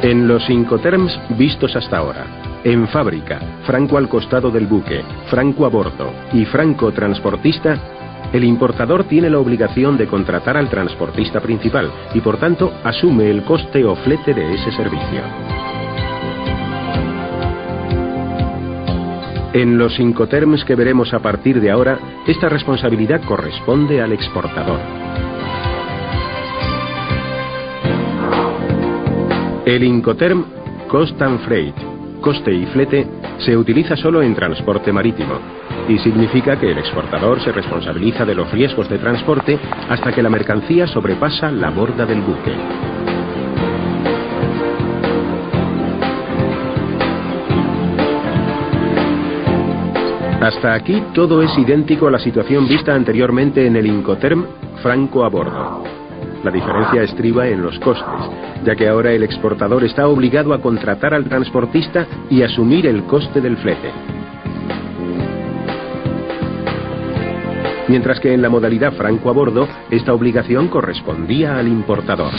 En los Incoterms vistos hasta ahora, en fábrica, franco al costado del buque, franco a bordo y franco transportista, el importador tiene la obligación de contratar al transportista principal y por tanto asume el coste o flete de ese servicio. En los Incoterms que veremos a partir de ahora, esta responsabilidad corresponde al exportador. El Incoterm Cost and Freight, coste y flete, se utiliza solo en transporte marítimo y significa que el exportador se responsabiliza de los riesgos de transporte hasta que la mercancía sobrepasa la borda del buque. Hasta aquí todo es idéntico a la situación vista anteriormente en el Incoterm franco a bordo. La diferencia estriba en los costes, ya que ahora el exportador está obligado a contratar al transportista y asumir el coste del flete. Mientras que en la modalidad franco a bordo, esta obligación correspondía al importador.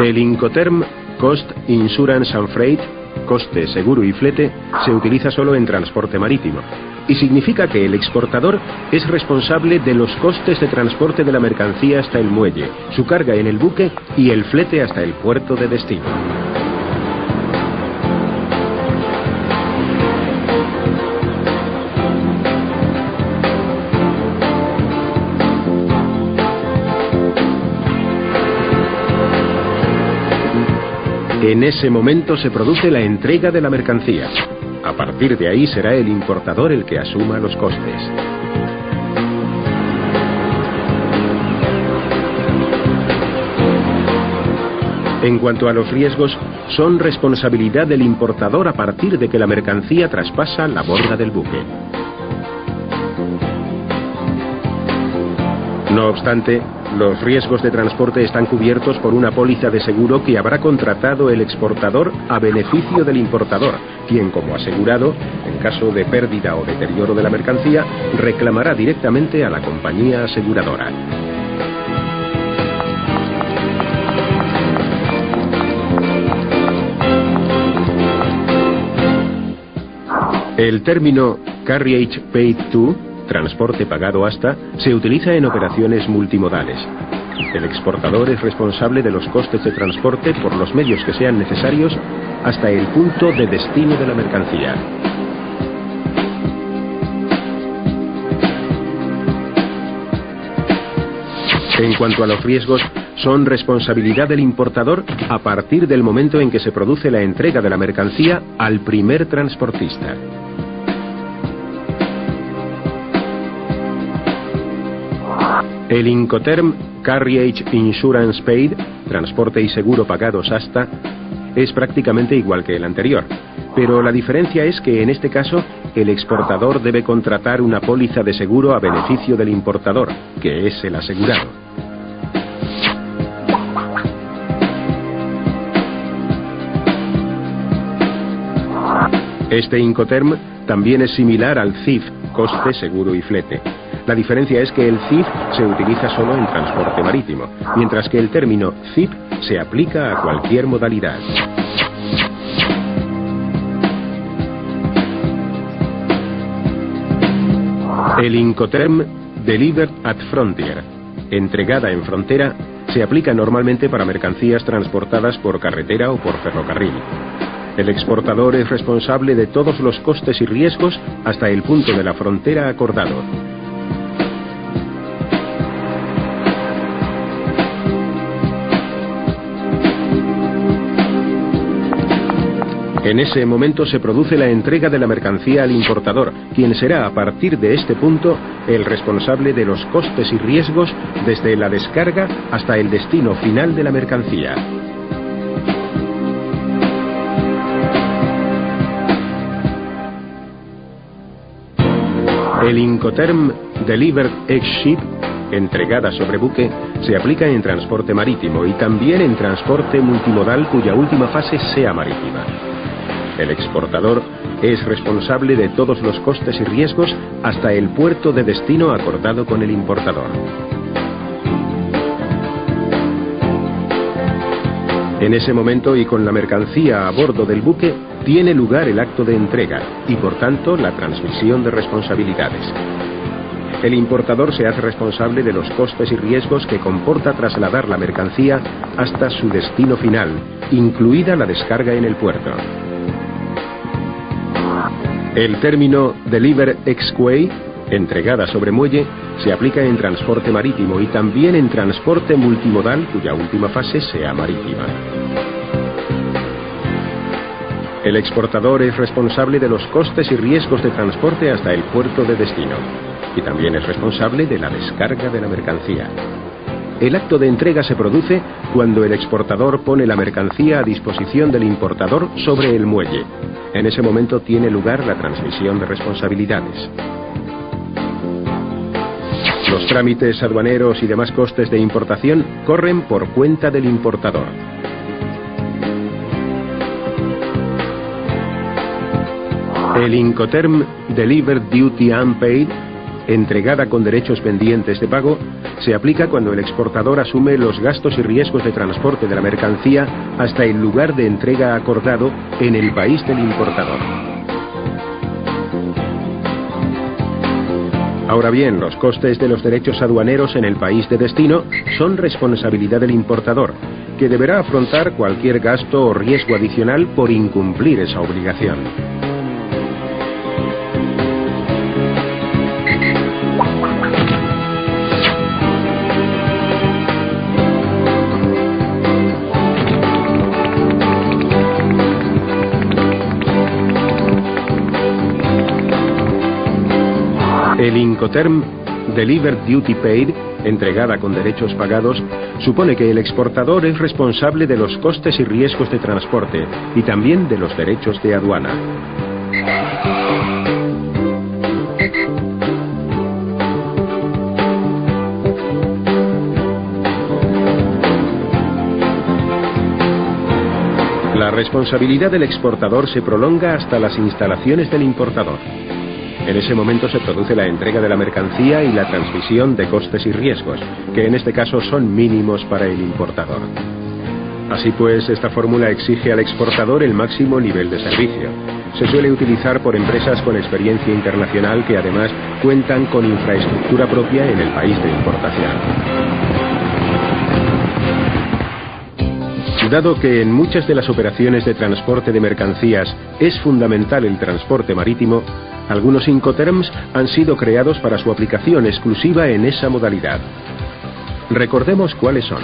El Incoterm Cost, Insurance and Freight, coste, seguro y flete, se utiliza solo en transporte marítimo y significa que el exportador es responsable de los costes de transporte de la mercancía hasta el muelle, su carga en el buque y el flete hasta el puerto de destino. En ese momento se produce la entrega de la mercancía. A partir de ahí será el importador el que asuma los costes. En cuanto a los riesgos, son responsabilidad del importador a partir de que la mercancía traspasa la borda del buque. No obstante, los riesgos de transporte están cubiertos por una póliza de seguro que habrá contratado el exportador a beneficio del importador, quien como asegurado, en caso de pérdida o deterioro de la mercancía, reclamará directamente a la compañía aseguradora. El término Carriage Paid To, transporte pagado hasta, se utiliza en operaciones multimodales. El exportador es responsable de los costes de transporte por los medios que sean necesarios hasta el punto de destino de la mercancía. En cuanto a los riesgos, son responsabilidad del importador a partir del momento en que se produce la entrega de la mercancía al primer transportista. El Incoterm Carriage Insurance Paid, transporte y seguro pagados hasta, es prácticamente igual que el anterior, pero la diferencia es que en este caso el exportador debe contratar una póliza de seguro a beneficio del importador, que es el asegurado. Este Incoterm también es similar al CIF, coste, seguro y flete. La diferencia es que el CIF se utiliza solo en transporte marítimo, mientras que el término CIP se aplica a cualquier modalidad. El Incoterm Delivered at Frontier, entregada en frontera, se aplica normalmente para mercancías transportadas por carretera o por ferrocarril. El exportador es responsable de todos los costes y riesgos hasta el punto de la frontera acordado. En ese momento se produce la entrega de la mercancía al importador, quien será a partir de este punto el responsable de los costes y riesgos desde la descarga hasta el destino final de la mercancía. El Incoterm Delivered ex-ship, entregada sobre buque, se aplica en transporte marítimo y también en transporte multimodal cuya última fase sea marítima. El exportador es responsable de todos los costes y riesgos hasta el puerto de destino acordado con el importador. En ese momento y con la mercancía a bordo del buque, tiene lugar el acto de entrega y, por tanto, la transmisión de responsabilidades. El importador se hace responsable de los costes y riesgos que comporta trasladar la mercancía hasta su destino final, incluida la descarga en el puerto. El término Deliver ex quay, entregada sobre muelle, se aplica en transporte marítimo y también en transporte multimodal, cuya última fase sea marítima. El exportador es responsable de los costes y riesgos de transporte hasta el puerto de destino y también es responsable de la descarga de la mercancía. El acto de entrega se produce cuando el exportador pone la mercancía a disposición del importador sobre el muelle. En ese momento tiene lugar la transmisión de responsabilidades. Los trámites aduaneros y demás costes de importación corren por cuenta del importador. El Incoterm Delivered Duty Unpaid, entregada con derechos pendientes de pago, se aplica cuando el exportador asume los gastos y riesgos de transporte de la mercancía hasta el lugar de entrega acordado en el país del importador. Ahora bien, los costes de los derechos aduaneros en el país de destino son responsabilidad del importador, que deberá afrontar cualquier gasto o riesgo adicional por incumplir esa obligación. El Incoterm Delivered Duty Paid, entregada con derechos pagados, supone que el exportador es responsable de los costes y riesgos de transporte y también de los derechos de aduana. La responsabilidad del exportador se prolonga hasta las instalaciones del importador. En ese momento se produce la entrega de la mercancía y la transmisión de costes y riesgos, que en este caso son mínimos para el importador. Así pues, esta fórmula exige al exportador el máximo nivel de servicio. Se suele utilizar por empresas con experiencia internacional que además cuentan con infraestructura propia en el país de importación. Dado que en muchas de las operaciones de transporte de mercancías es fundamental el transporte marítimo, algunos Incoterms han sido creados para su aplicación exclusiva en esa modalidad. Recordemos cuáles son.